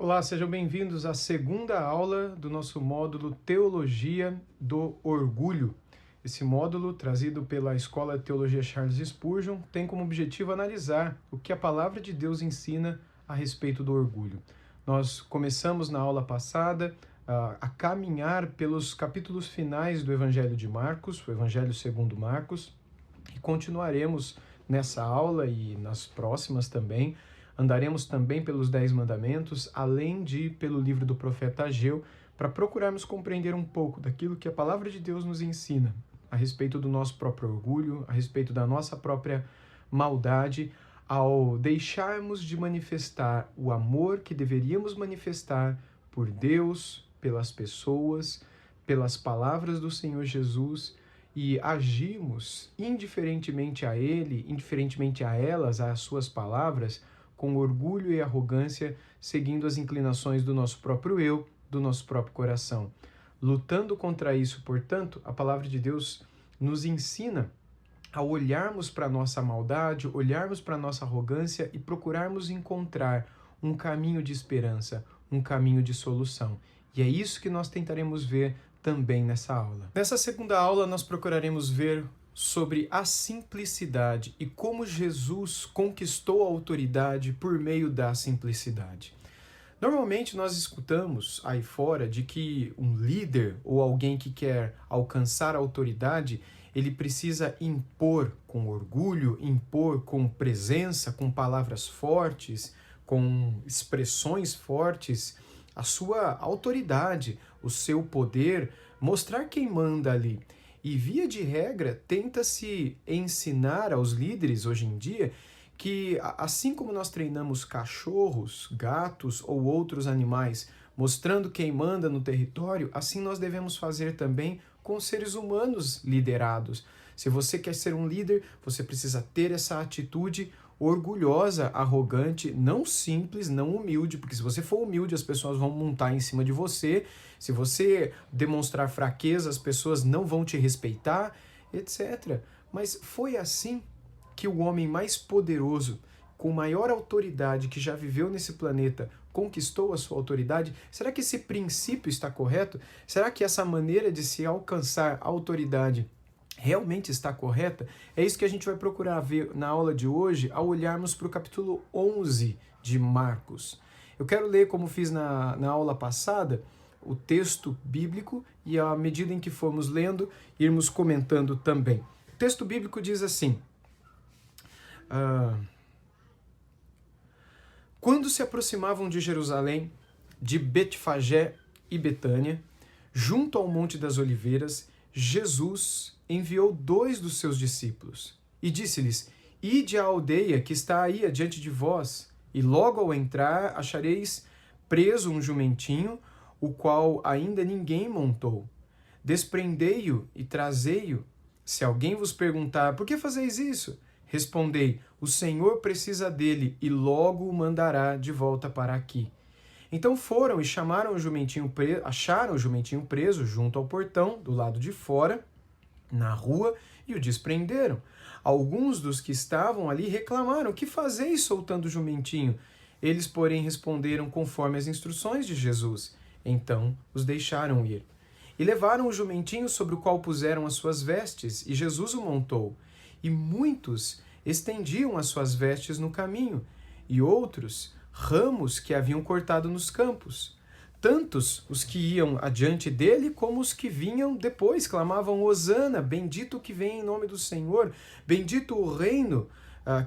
Olá, sejam bem-vindos à segunda aula do nosso módulo Teologia do Orgulho. Esse módulo, trazido pela Escola de Teologia Charles Spurgeon, tem como objetivo analisar o que a Palavra de Deus ensina a respeito do orgulho. Nós começamos na aula passada a caminhar pelos capítulos finais do Evangelho de Marcos, o Evangelho segundo Marcos, e continuaremos nessa aula e nas próximas também. Andaremos também pelos 10 mandamentos, além de pelo livro do profeta Ageu, para procurarmos compreender um pouco daquilo que a palavra de Deus nos ensina a respeito do nosso próprio orgulho, a respeito da nossa própria maldade, ao deixarmos de manifestar o amor que deveríamos manifestar por Deus, pelas pessoas, pelas palavras do Senhor Jesus, e agimos indiferentemente a Ele, indiferentemente a elas, às suas palavras, com orgulho e arrogância, seguindo as inclinações do nosso próprio eu, do nosso próprio coração. Lutando contra isso, portanto, a palavra de Deus nos ensina a olharmos para a nossa maldade, olharmos para a nossa arrogância e procurarmos encontrar um caminho de esperança, um caminho de solução. E é isso que nós tentaremos ver também nessa aula. Nessa segunda aula, nós procuraremos ver sobre a simplicidade e como Jesus conquistou a autoridade por meio da simplicidade. Normalmente nós escutamos aí fora de que um líder ou alguém que quer alcançar a autoridade, ele precisa impor com orgulho, impor com presença, com palavras fortes, com expressões fortes, a sua autoridade, o seu poder, mostrar quem manda ali. E, via de regra, tenta-se ensinar aos líderes hoje em dia que, assim como nós treinamos cachorros, gatos ou outros animais, mostrando quem manda no território, assim nós devemos fazer também com seres humanos liderados. Se você quer ser um líder, você precisa ter essa atitude orgulhosa, arrogante, não simples, não humilde, porque se você for humilde, as pessoas vão montar em cima de você. Se você demonstrar fraqueza, as pessoas não vão te respeitar, etc. Mas foi assim que o homem mais poderoso, com maior autoridade que já viveu nesse planeta, conquistou a sua autoridade? Será que esse princípio está correto? Será que essa maneira de se alcançar a autoridade realmente está correta? É isso que a gente vai procurar ver na aula de hoje, ao olharmos para o capítulo 11 de Marcos. Eu quero ler, como fiz na aula passada, o texto bíblico e, à medida em que formos lendo, irmos comentando também. O texto bíblico diz assim: quando se aproximavam de Jerusalém, de Betfagé e Betânia, junto ao Monte das Oliveiras, Jesus enviou 2 dos seus discípulos e disse-lhes: ide à aldeia que está aí adiante de vós, e logo ao entrar achareis preso um jumentinho, o qual ainda ninguém montou. Desprendei-o e trazei-o. Se alguém vos perguntar: por que fazeis isso? Respondei: o Senhor precisa dele e logo o mandará de volta para aqui. Então foram e chamaram o jumentinho acharam o jumentinho preso junto ao portão, do lado de fora, na rua, e o desprenderam. Alguns dos que estavam ali reclamaram: que fazeis soltando o jumentinho? Eles, porém, responderam conforme as instruções de Jesus. Então os deixaram ir. E levaram o jumentinho sobre o qual puseram as suas vestes, e Jesus o montou. E muitos estendiam as suas vestes no caminho, e outros ramos que haviam cortado nos campos. Tantos os que iam adiante dele, como os que vinham depois, clamavam: Hosana, bendito o que vem em nome do Senhor, bendito o reino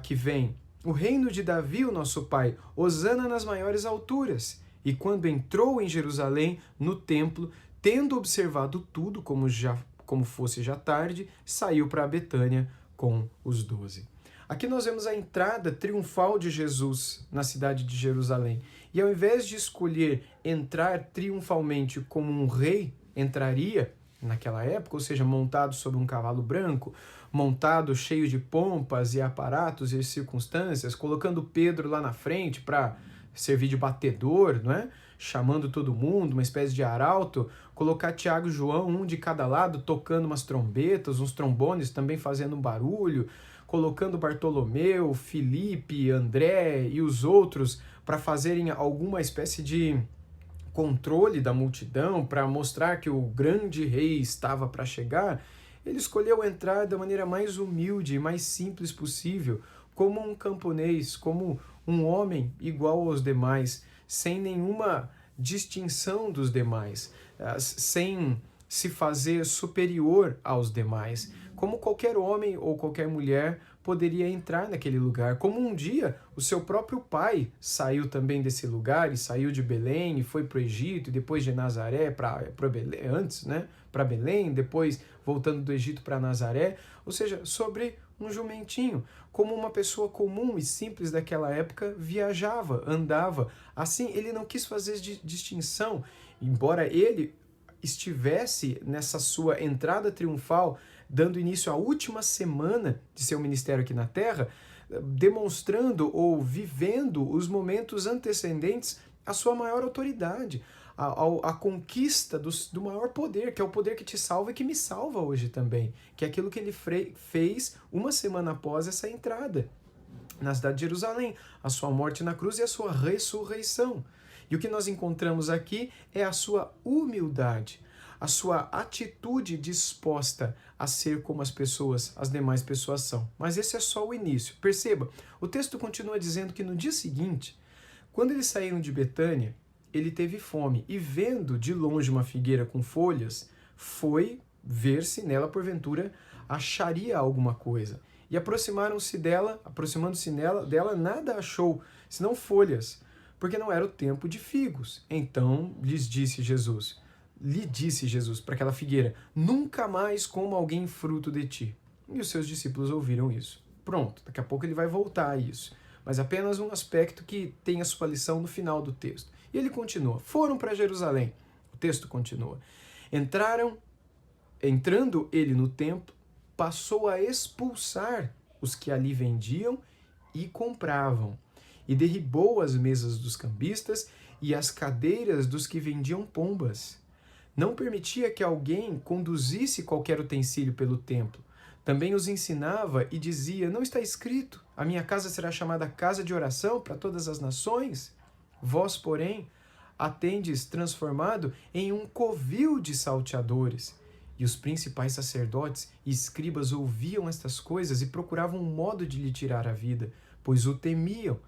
que vem, o reino de Davi, o nosso pai, Hosana nas maiores alturas. E quando entrou em Jerusalém, no templo, tendo observado tudo, como fosse já tarde, saiu para Betânia com os 12. Aqui nós vemos a entrada triunfal de Jesus na cidade de Jerusalém. E ao invés de escolher entrar triunfalmente como um rei entraria naquela época, ou seja, montado sobre um cavalo branco, montado cheio de pompas e aparatos e circunstâncias, colocando Pedro lá na frente para servir de batedor, não é? chamando todo mundo, uma espécie de arauto, colocar Tiago e João, um de cada lado, tocando umas trombetas, uns trombones também fazendo um barulho, colocando Bartolomeu, Filipe, André e os outros para fazerem alguma espécie de controle da multidão, para mostrar que o grande rei estava para chegar, ele escolheu entrar da maneira mais humilde e mais simples possível, como um camponês, como um homem igual aos demais, sem nenhuma distinção dos demais, sem se fazer superior aos demais, como qualquer homem ou qualquer mulher poderia entrar naquele lugar, como um dia o seu próprio pai saiu também desse lugar e saiu de Belém e foi para o Egito e depois de Nazaré para Belém, antes, né, para Belém, depois voltando do Egito para Nazaré, ou seja, sobre um jumentinho, como uma pessoa comum e simples daquela época viajava, andava. Assim, ele não quis fazer distinção, embora ele estivesse nessa sua entrada triunfal, dando início à última semana de seu ministério aqui na Terra, demonstrando ou vivendo os momentos antecedentes à sua maior autoridade, a conquista do maior poder, que é o poder que te salva e que me salva hoje também, que é aquilo que ele fez uma semana após essa entrada na cidade de Jerusalém, a sua morte na cruz e a sua ressurreição. E o que nós encontramos aqui é a sua humildade, a sua atitude disposta a ser como as demais pessoas são. Mas esse é só o início. Perceba, o texto continua dizendo que no dia seguinte, quando eles saíram de Betânia, ele teve fome e, vendo de longe uma figueira com folhas, foi ver se nela, porventura, acharia alguma coisa. E aproximando-se dela, nada achou, senão folhas, porque não era o tempo de figos. Então lhe disse Jesus para aquela figueira: nunca mais coma alguém fruto de ti. E os seus discípulos ouviram isso. Pronto, daqui a pouco ele vai voltar a isso. Mas apenas um aspecto que tem a sua lição no final do texto. E ele continua: foram para Jerusalém. O texto continua. Entrando ele no templo, passou a expulsar os que ali vendiam e compravam, e derribou as mesas dos cambistas e as cadeiras dos que vendiam pombas. Não permitia que alguém conduzisse qualquer utensílio pelo templo. Também os ensinava e dizia: não está escrito, a minha casa será chamada casa de oração para todas as nações? Vós, porém, a tendes transformado em um covil de salteadores. E os principais sacerdotes e escribas ouviam estas coisas e procuravam um modo de lhe tirar a vida, pois o temiam,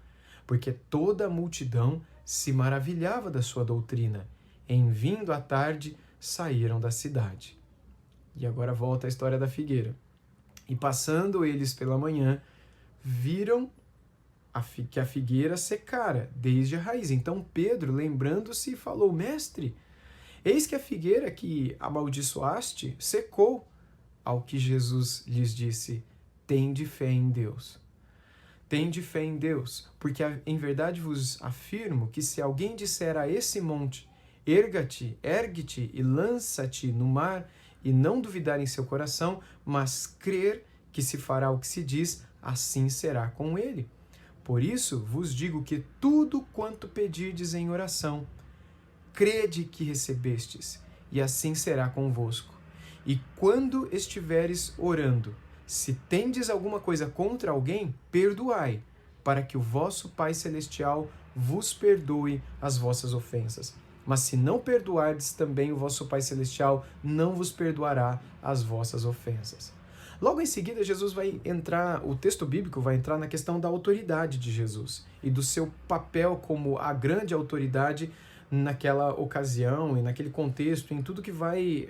porque toda a multidão se maravilhava da sua doutrina. Em vindo à tarde, saíram da cidade. E agora volta a história da figueira. E passando eles pela manhã, viram que a figueira secara desde a raiz. Então Pedro, lembrando-se, falou: mestre, eis que a figueira que amaldiçoaste secou. Ao que Jesus lhes disse: tende fé em Deus. Tende fé em Deus, porque em verdade vos afirmo que se alguém disser a esse monte: ergue-te e lança-te no mar, e não duvidar em seu coração, mas crer que se fará o que se diz, assim será com ele. Por isso vos digo que tudo quanto pedirdes em oração, crede que recebestes, e assim será convosco. E quando estiveres orando, se tendes alguma coisa contra alguém, perdoai, para que o vosso Pai Celestial vos perdoe as vossas ofensas. Mas se não perdoardes, também o vosso Pai Celestial não vos perdoará as vossas ofensas. Logo em seguida, o texto bíblico vai entrar na questão da autoridade de Jesus e do seu papel como a grande autoridade naquela ocasião e naquele contexto, em tudo que vai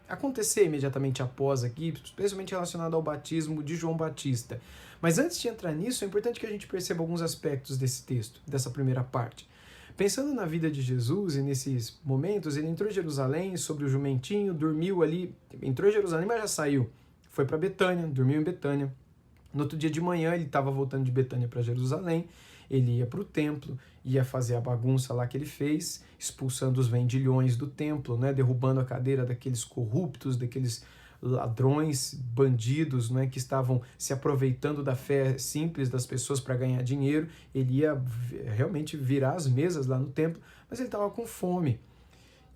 acontecer imediatamente após aqui, especialmente relacionado ao batismo de João Batista. Mas antes de entrar nisso, é importante que a gente perceba alguns aspectos desse texto, dessa primeira parte. Pensando na vida de Jesus e nesses momentos, ele entrou em Jerusalém sobre o jumentinho, dormiu ali, entrou em Jerusalém, mas já saiu. Foi para Betânia, dormiu em Betânia. No outro dia de manhã, ele estava voltando de Betânia para Jerusalém. Ele ia para o templo, ia fazer a bagunça lá que ele fez, expulsando os vendilhões do templo, né, derrubando a cadeira daqueles corruptos, daqueles ladrões, bandidos, né, que estavam se aproveitando da fé simples das pessoas para ganhar dinheiro. Ele ia realmente virar as mesas lá no templo, mas ele estava com fome.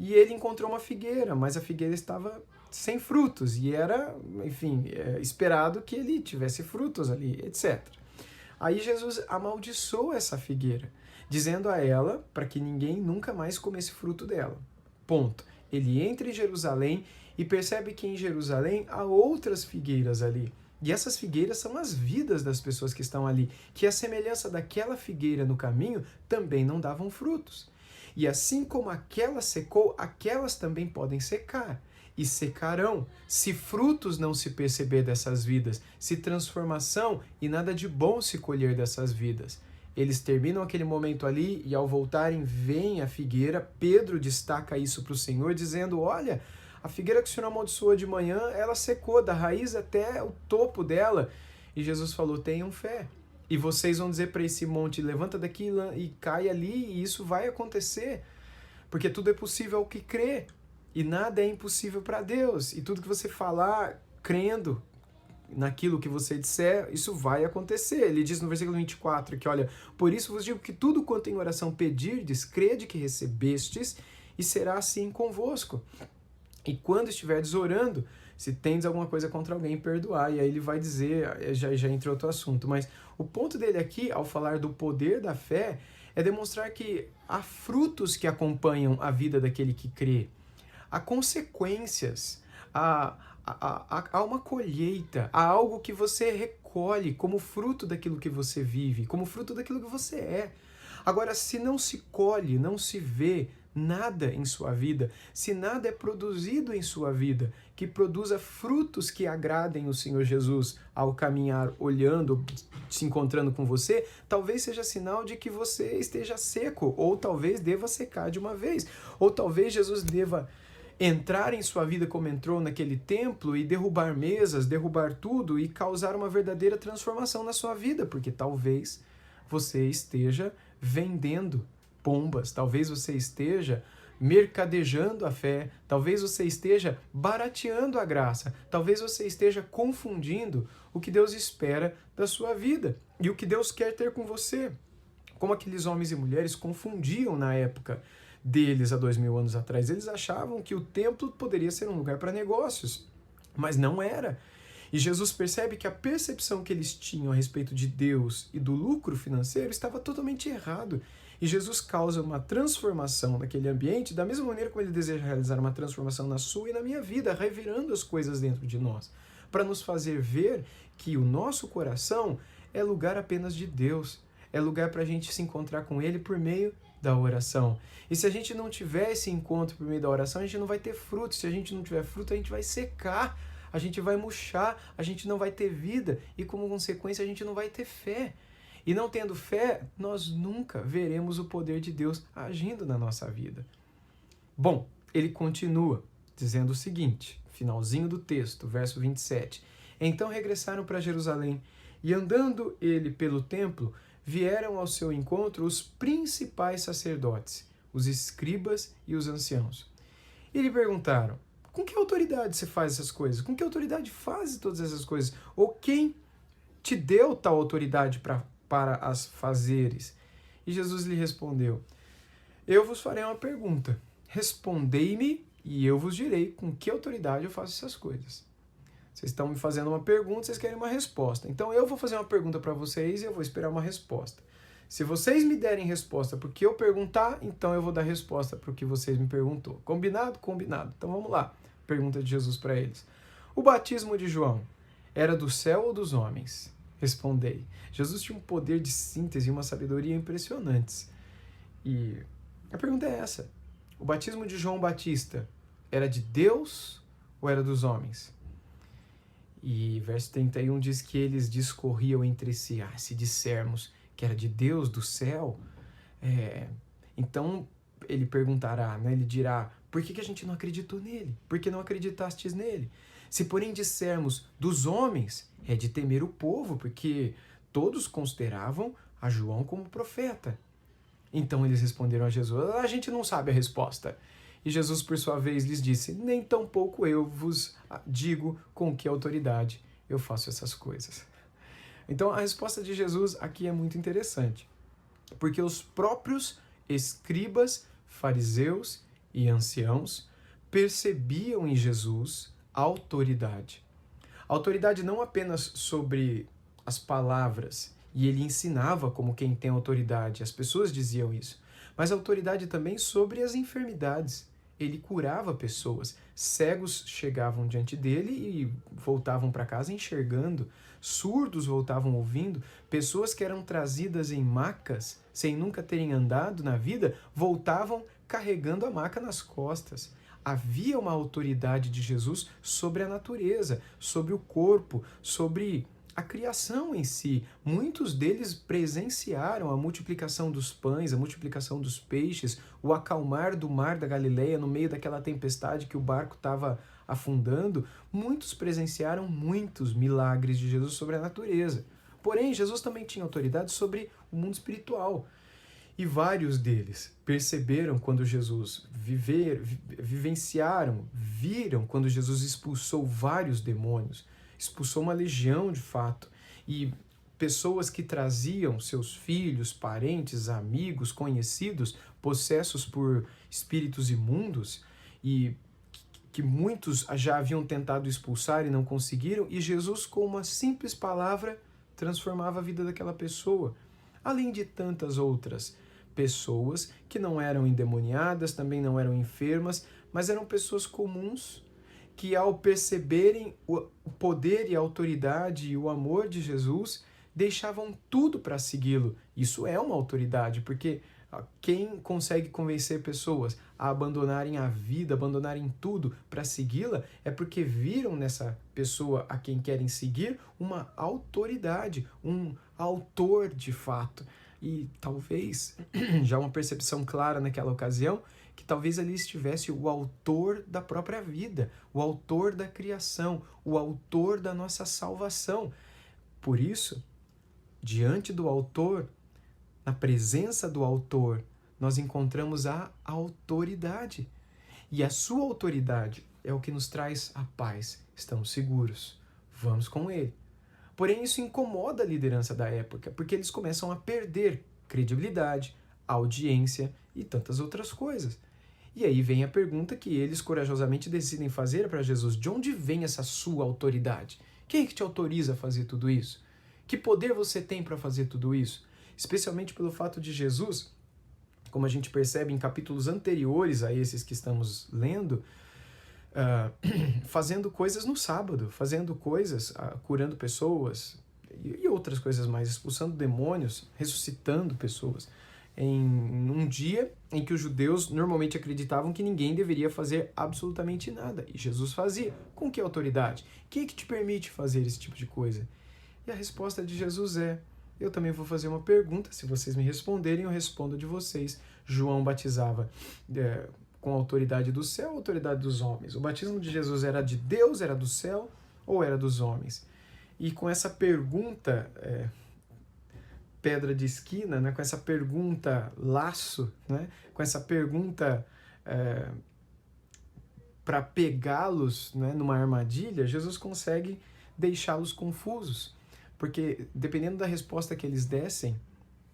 E ele encontrou uma figueira, mas a figueira estava sem frutos, e era, enfim, esperado que ele tivesse frutos ali, etc. Aí Jesus amaldiçoou essa figueira, dizendo a ela para que ninguém nunca mais comesse fruto dela. Ponto. Ele entra em Jerusalém e percebe que em Jerusalém há outras figueiras ali. E essas figueiras são as vidas das pessoas que estão ali, que a semelhança daquela figueira no caminho também não davam frutos. E assim como aquela secou, aquelas também podem secar. E secarão, se frutos não se perceber dessas vidas, se transformação e nada de bom se colher dessas vidas. Eles terminam aquele momento ali e ao voltarem veem a figueira. Pedro destaca isso para o Senhor, dizendo, olha, a figueira que o Senhor amaldiçoou de manhã, ela secou da raiz até o topo dela. E Jesus falou, tenham fé. E vocês vão dizer para esse monte, levanta daqui e cai ali, e isso vai acontecer. Porque tudo é possível ao que crê. E nada é impossível para Deus. E tudo que você falar, crendo naquilo que você disser, isso vai acontecer. Ele diz no versículo 24 que, olha, por isso vos digo que tudo quanto em oração pedirdes, crede que recebestes, e será assim convosco. E quando estiverdes orando, se tendes alguma coisa contra alguém, perdoar. E aí ele vai dizer, já entre outro assunto. Mas o ponto dele aqui, ao falar do poder da fé, é demonstrar que há frutos que acompanham a vida daquele que crê. Há consequências, há uma colheita, há algo que você recolhe como fruto daquilo que você vive, como fruto daquilo que você é. Agora, se não se colhe, não se vê nada em sua vida, se nada é produzido em sua vida, que produza frutos que agradem o Senhor Jesus ao caminhar, olhando, se encontrando com você, talvez seja sinal de que você esteja seco, ou talvez deva secar de uma vez, ou talvez Jesus deva entrar em sua vida como entrou naquele templo e derrubar mesas, derrubar tudo e causar uma verdadeira transformação na sua vida, porque talvez você esteja vendendo pombas, talvez você esteja mercadejando a fé, talvez você esteja barateando a graça, talvez você esteja confundindo o que Deus espera da sua vida e o que Deus quer ter com você, como aqueles homens e mulheres confundiam na época deles há 2000 anos atrás. Eles achavam que o templo poderia ser um lugar para negócios, mas não era. E Jesus percebe que a percepção que eles tinham a respeito de Deus e do lucro financeiro estava totalmente errado. E Jesus causa uma transformação naquele ambiente, da mesma maneira como ele deseja realizar uma transformação na sua e na minha vida, revirando as coisas dentro de nós, para nos fazer ver que o nosso coração é lugar apenas de Deus, é lugar para a gente se encontrar com Ele por meio da oração. E se a gente não tiver esse encontro por meio da oração, a gente não vai ter fruto. Se a gente não tiver fruto, a gente vai secar, a gente vai murchar, a gente não vai ter vida e, como consequência, a gente não vai ter fé. E não tendo fé, nós nunca veremos o poder de Deus agindo na nossa vida. Bom, ele continua dizendo o seguinte, finalzinho do texto, verso 27. Então regressaram para Jerusalém, e andando ele pelo templo, vieram ao seu encontro os principais sacerdotes, os escribas e os anciãos. E lhe perguntaram, com que autoridade você faz essas coisas? Com que autoridade faz todas essas coisas? Ou quem te deu tal autoridade para as fazeres? E Jesus lhe respondeu, eu vos farei uma pergunta, respondei-me e eu vos direi com que autoridade eu faço essas coisas. Vocês estão me fazendo uma pergunta, vocês querem uma resposta. Então eu vou fazer uma pergunta para vocês e eu vou esperar uma resposta. Se vocês me derem resposta para o que eu perguntar, então eu vou dar resposta para o que vocês me perguntou. Combinado? Combinado. Então vamos lá. Pergunta de Jesus para eles. O batismo de João era do céu ou dos homens? Respondei. Jesus tinha um poder de síntese e uma sabedoria impressionantes. E a pergunta é essa. O batismo de João Batista era de Deus ou era dos homens? E verso 31 diz que eles discorriam entre si. Se dissermos que era de Deus, do céu, então ele perguntará, né, ele dirá, por que a gente não acreditou nele? Por que não acreditastes nele? Se porém dissermos dos homens, é de temer o povo, porque todos consideravam a João como profeta. Então eles responderam a Jesus, a gente não sabe a resposta. E Jesus, por sua vez, lhes disse, nem tampouco eu vos digo com que autoridade eu faço essas coisas. Então, a resposta de Jesus aqui é muito interessante, porque os próprios escribas fariseus e anciãos percebiam em Jesus autoridade. Autoridade não apenas sobre as palavras, e ele ensinava como quem tem autoridade, as pessoas diziam isso, mas autoridade também sobre as enfermidades. Ele curava pessoas, cegos chegavam diante dele e voltavam para casa enxergando, surdos voltavam ouvindo, pessoas que eram trazidas em macas, sem nunca terem andado na vida, voltavam carregando a maca nas costas. Havia uma autoridade de Jesus sobre a natureza, sobre o corpo, sobre a criação em si. Muitos deles presenciaram a multiplicação dos pães, a multiplicação dos peixes, o acalmar do mar da Galileia no meio daquela tempestade que o barco estava afundando. Muitos presenciaram muitos milagres de Jesus sobre a natureza. Porém, Jesus também tinha autoridade sobre o mundo espiritual. E vários deles perceberam quando Jesus vivenciaram, viram quando Jesus expulsou vários demônios, expulsou uma legião de fato, e pessoas que traziam seus filhos, parentes, amigos, conhecidos, possessos por espíritos imundos, e que muitos já haviam tentado expulsar e não conseguiram, e Jesus, com uma simples palavra, transformava a vida daquela pessoa. Além de tantas outras pessoas que não eram endemoniadas, também não eram enfermas, mas eram pessoas comuns que, ao perceberem o poder e a autoridade e o amor de Jesus, deixavam tudo para segui-lo. Isso é uma autoridade, porque quem consegue convencer pessoas a abandonarem a vida, abandonarem tudo para segui-la, é porque viram nessa pessoa a quem querem seguir uma autoridade, um autor de fato. E talvez, já uma percepção clara naquela ocasião, que talvez ali estivesse o autor da própria vida, o autor da criação, o autor da nossa salvação. Por isso, diante do autor, na presença do autor, nós encontramos a autoridade. E a sua autoridade é o que nos traz a paz. Estamos seguros. Vamos com ele. Porém, isso incomoda a liderança da época, porque eles começam a perder credibilidade, audiência e tantas outras coisas. E aí vem a pergunta que eles corajosamente decidem fazer para Jesus: de onde vem essa sua autoridade? Quem é que te autoriza a fazer tudo isso? Que poder você tem para fazer tudo isso? Especialmente pelo fato de Jesus, como a gente percebe em capítulos anteriores a esses que estamos lendo, fazendo coisas no sábado, fazendo coisas, curando pessoas e outras coisas mais, expulsando demônios, ressuscitando pessoas, em um dia em que os judeus normalmente acreditavam que ninguém deveria fazer absolutamente nada, e Jesus fazia. Com que autoridade? Quem é que te permite fazer esse tipo de coisa? E a resposta de Jesus é: eu também vou fazer uma pergunta, se vocês me responderem, eu respondo de vocês. João batizava com a autoridade do céu ou autoridade dos homens? O batismo de Jesus era de Deus, era do céu ou era dos homens? E com essa pergunta, pedra de esquina, né, com essa pergunta laço, né, com essa pergunta para pegá-los, né, numa armadilha, Jesus consegue deixá-los confusos. Porque, dependendo da resposta que eles dessem,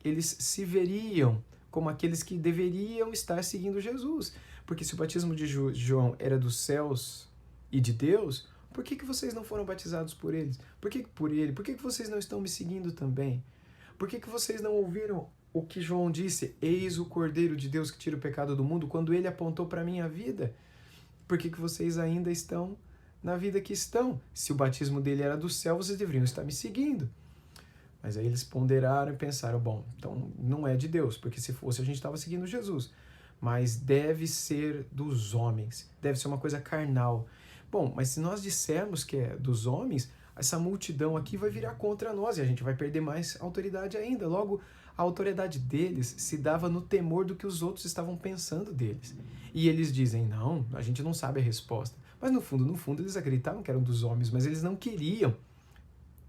eles se veriam como aqueles que deveriam estar seguindo Jesus. Porque se o batismo de João era dos céus e de Deus, por que vocês não foram batizados por eles? Por ele? Por que vocês não estão me seguindo também? Por que vocês não ouviram o que João disse? Eis o Cordeiro de Deus que tira o pecado do mundo, quando ele apontou para a minha vida. Por que vocês ainda estão na vida que estão? Se o batismo dele era do céu, vocês deveriam estar me seguindo. Mas aí eles ponderaram e pensaram: bom, então não é de Deus, porque se fosse a gente estava seguindo Jesus. Mas deve ser dos homens, deve ser uma coisa carnal. Bom, mas se nós dissermos que é dos homens, essa multidão aqui vai virar contra nós e a gente vai perder mais autoridade ainda. Logo, a autoridade deles se dava no temor do que os outros estavam pensando deles. E eles dizem: não, a gente não sabe a resposta. Mas no fundo, eles acreditavam que eram dos homens, mas eles não queriam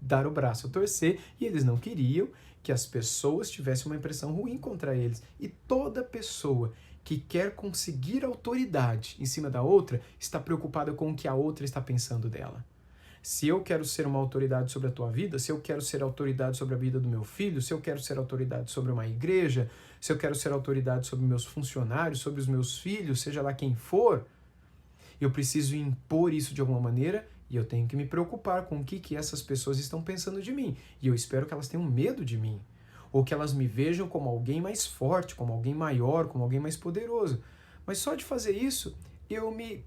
dar o braço a torcer e eles não queriam que as pessoas tivessem uma impressão ruim contra eles. E toda pessoa que quer conseguir autoridade em cima da outra está preocupada com o que a outra está pensando dela. Se eu quero ser uma autoridade sobre a tua vida, se eu quero ser autoridade sobre a vida do meu filho, se eu quero ser autoridade sobre uma igreja, se eu quero ser autoridade sobre meus funcionários, sobre os meus filhos, seja lá quem for, eu preciso impor isso de alguma maneira e eu tenho que me preocupar com o que essas pessoas estão pensando de mim. E eu espero que elas tenham medo de mim, ou que elas me vejam como alguém mais forte, como alguém maior, como alguém mais poderoso. Mas só de fazer isso, eu me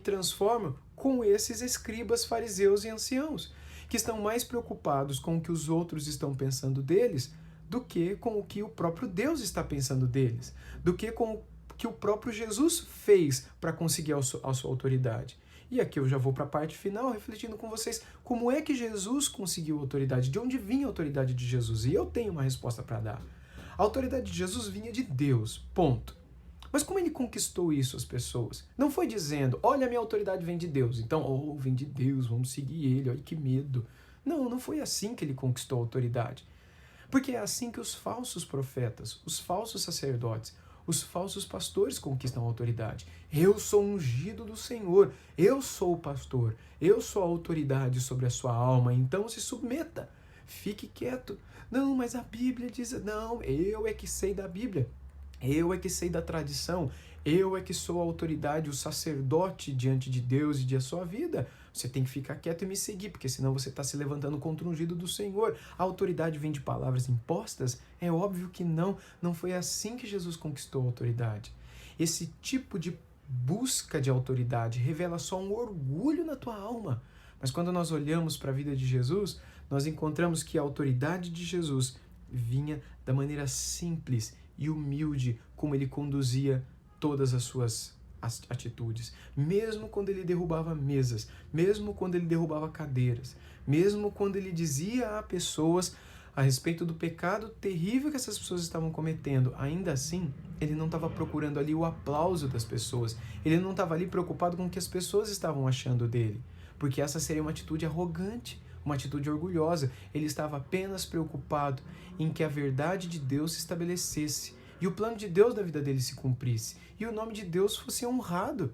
transformo com esses escribas, fariseus e anciãos, que estão mais preocupados com o que os outros estão pensando deles do que com o que o próprio Deus está pensando deles, do que com o que o próprio Jesus fez para conseguir a sua autoridade. E aqui eu já vou para a parte final, refletindo com vocês como é que Jesus conseguiu autoridade, de onde vinha a autoridade de Jesus. E eu tenho uma resposta para dar. A autoridade de Jesus vinha de Deus, ponto. Mas como ele conquistou isso as pessoas? Não foi dizendo, olha, a minha autoridade vem de Deus, então, vem de Deus, vamos seguir ele, olha que medo. Não, não foi assim que ele conquistou a autoridade. Porque é assim que os falsos profetas, os falsos sacerdotes, os falsos pastores conquistam a autoridade. Eu sou ungido do Senhor, eu sou o pastor, eu sou a autoridade sobre a sua alma, então se submeta, fique quieto. Não, mas a Bíblia diz, não, eu é que sei da Bíblia. Eu é que sei da tradição, eu é que sou a autoridade, o sacerdote diante de Deus e de a sua vida. Você tem que ficar quieto e me seguir, porque senão você está se levantando contra o ungido do Senhor. A autoridade vem de palavras impostas? É óbvio que não. Não foi assim que Jesus conquistou a autoridade. Esse tipo de busca de autoridade revela só um orgulho na tua alma. Mas quando nós olhamos para a vida de Jesus, nós encontramos que a autoridade de Jesus vinha da maneira simples e humilde como ele conduzia todas as suas atitudes. Mesmo quando ele derrubava mesas, mesmo quando ele derrubava cadeiras, mesmo quando ele dizia a pessoas a respeito do pecado terrível que essas pessoas estavam cometendo, ainda assim, ele não estava procurando ali o aplauso das pessoas. Ele não estava ali preocupado com o que as pessoas estavam achando dele, porque essa seria uma atitude arrogante, uma atitude orgulhosa. Ele estava apenas preocupado em que a verdade de Deus se estabelecesse e o plano de Deus da vida dele se cumprisse e o nome de Deus fosse honrado.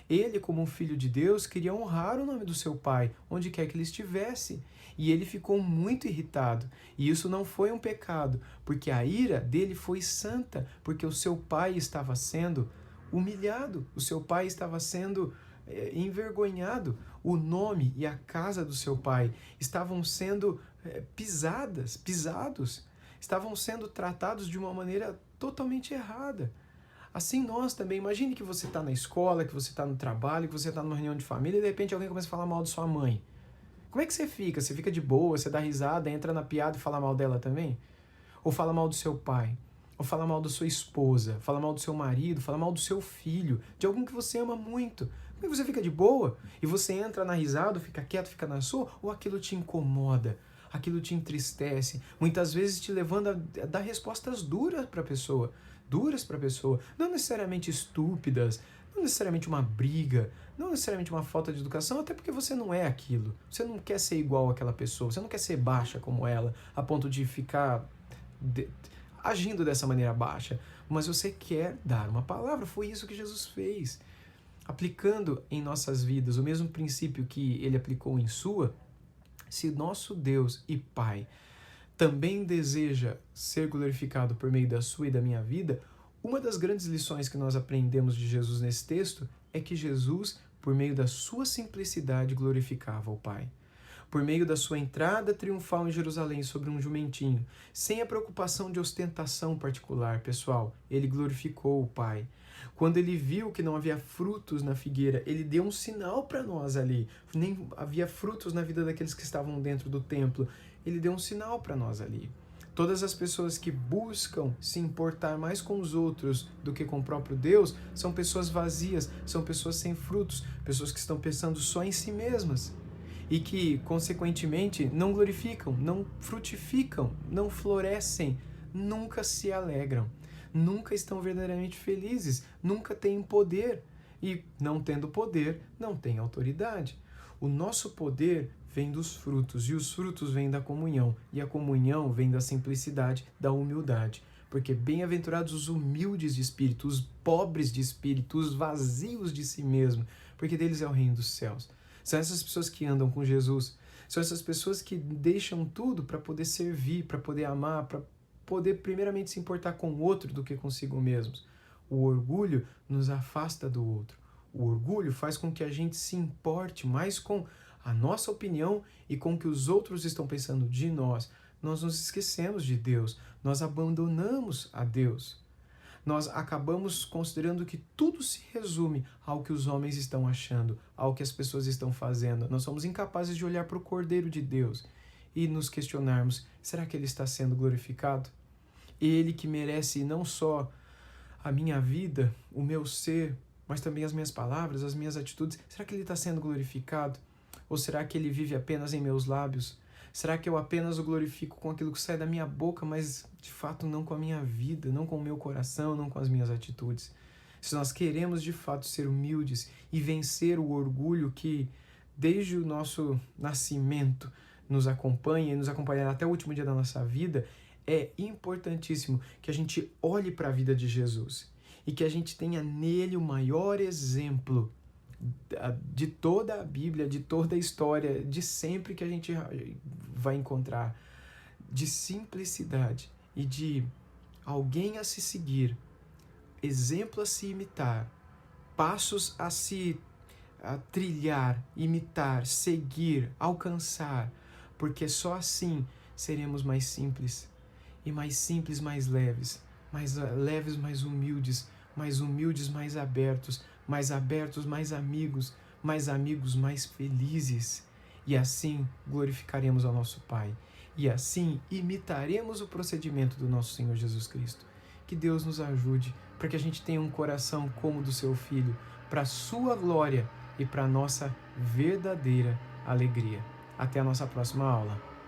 Ele, como um filho de Deus, queria honrar o nome do seu pai, onde quer que ele estivesse. E ele ficou muito irritado. E isso não foi um pecado, porque a ira dele foi santa, porque o seu pai estava sendo humilhado, o seu pai estava sendo envergonhado. O nome e a casa do seu pai estavam sendo pisados, estavam sendo tratados de uma maneira totalmente errada. Assim nós também, imagine que você está na escola, que você está no trabalho, que você está numa reunião de família e de repente alguém começa a falar mal de sua mãe. Como é que você fica? Você fica de boa, você dá risada, entra na piada e fala mal dela também? Ou fala mal do seu pai? Ou fala mal da sua esposa? Fala mal do seu marido? Fala mal do seu filho? De alguém que você ama muito? Como é que você fica de boa? E você entra na risada, fica quieto, fica na sua? Ou aquilo te incomoda? Aquilo te entristece? Muitas vezes te levando a dar respostas duras para a pessoa. Não necessariamente estúpidas, não necessariamente uma briga, não necessariamente uma falta de educação, até porque você não é aquilo. Você não quer ser igual àquela pessoa, você não quer ser baixa como ela, a ponto de ficar agindo dessa maneira baixa, mas você quer dar uma palavra. Foi isso que Jesus fez. Aplicando em nossas vidas o mesmo princípio que ele aplicou em sua, se nosso Deus e Pai também deseja ser glorificado por meio da sua e da minha vida, uma das grandes lições que nós aprendemos de Jesus nesse texto é que Jesus, por meio da sua simplicidade, glorificava o Pai. Por meio da sua entrada triunfal em Jerusalém sobre um jumentinho, sem a preocupação de ostentação particular, pessoal, ele glorificou o Pai. Quando ele viu que não havia frutos na figueira, ele deu um sinal para nós ali. Nem havia frutos na vida daqueles que estavam dentro do templo. Ele deu um sinal para nós ali. Todas as pessoas que buscam se importar mais com os outros do que com o próprio Deus são pessoas vazias, são pessoas sem frutos, pessoas que estão pensando só em si mesmas e que, consequentemente, não glorificam, não frutificam, não florescem, nunca se alegram, nunca estão verdadeiramente felizes, nunca têm poder e, não tendo poder, não têm autoridade. O nosso poder vem dos frutos, e os frutos vêm da comunhão, e a comunhão vem da simplicidade, da humildade. Porque bem-aventurados os humildes de espírito, os pobres de espírito, os vazios de si mesmo, porque deles é o reino dos céus. São essas pessoas que andam com Jesus. São essas pessoas que deixam tudo para poder servir, para poder amar, para poder primeiramente se importar com o outro do que consigo mesmos. O orgulho nos afasta do outro. O orgulho faz com que a gente se importe mais com a nossa opinião e com o que os outros estão pensando de nós. Nós nos esquecemos de Deus, nós abandonamos a Deus. Nós acabamos considerando que tudo se resume ao que os homens estão achando, ao que as pessoas estão fazendo. Nós somos incapazes de olhar para o Cordeiro de Deus e nos questionarmos, será que Ele está sendo glorificado? Ele que merece não só a minha vida, o meu ser, mas também as minhas palavras, as minhas atitudes, será que Ele está sendo glorificado? Ou será que Ele vive apenas em meus lábios? Será que eu apenas o glorifico com aquilo que sai da minha boca, mas de fato não com a minha vida, não com o meu coração, não com as minhas atitudes? Se nós queremos de fato ser humildes e vencer o orgulho que desde o nosso nascimento nos acompanha e nos acompanhará até o último dia da nossa vida, é importantíssimo que a gente olhe para a vida de Jesus e que a gente tenha nele o maior exemplo de toda a Bíblia, de toda a história, de sempre que a gente vai encontrar, de simplicidade e de alguém a se seguir, exemplo a se imitar, passos a se trilhar, imitar, seguir, alcançar, porque só assim seremos mais simples, mais leves, mais humildes, mais abertos, mais amigos, mais felizes. E assim glorificaremos ao nosso Pai. E assim imitaremos o procedimento do nosso Senhor Jesus Cristo. Que Deus nos ajude para que a gente tenha um coração como o do seu Filho, para a sua glória e para a nossa verdadeira alegria. Até a nossa próxima aula.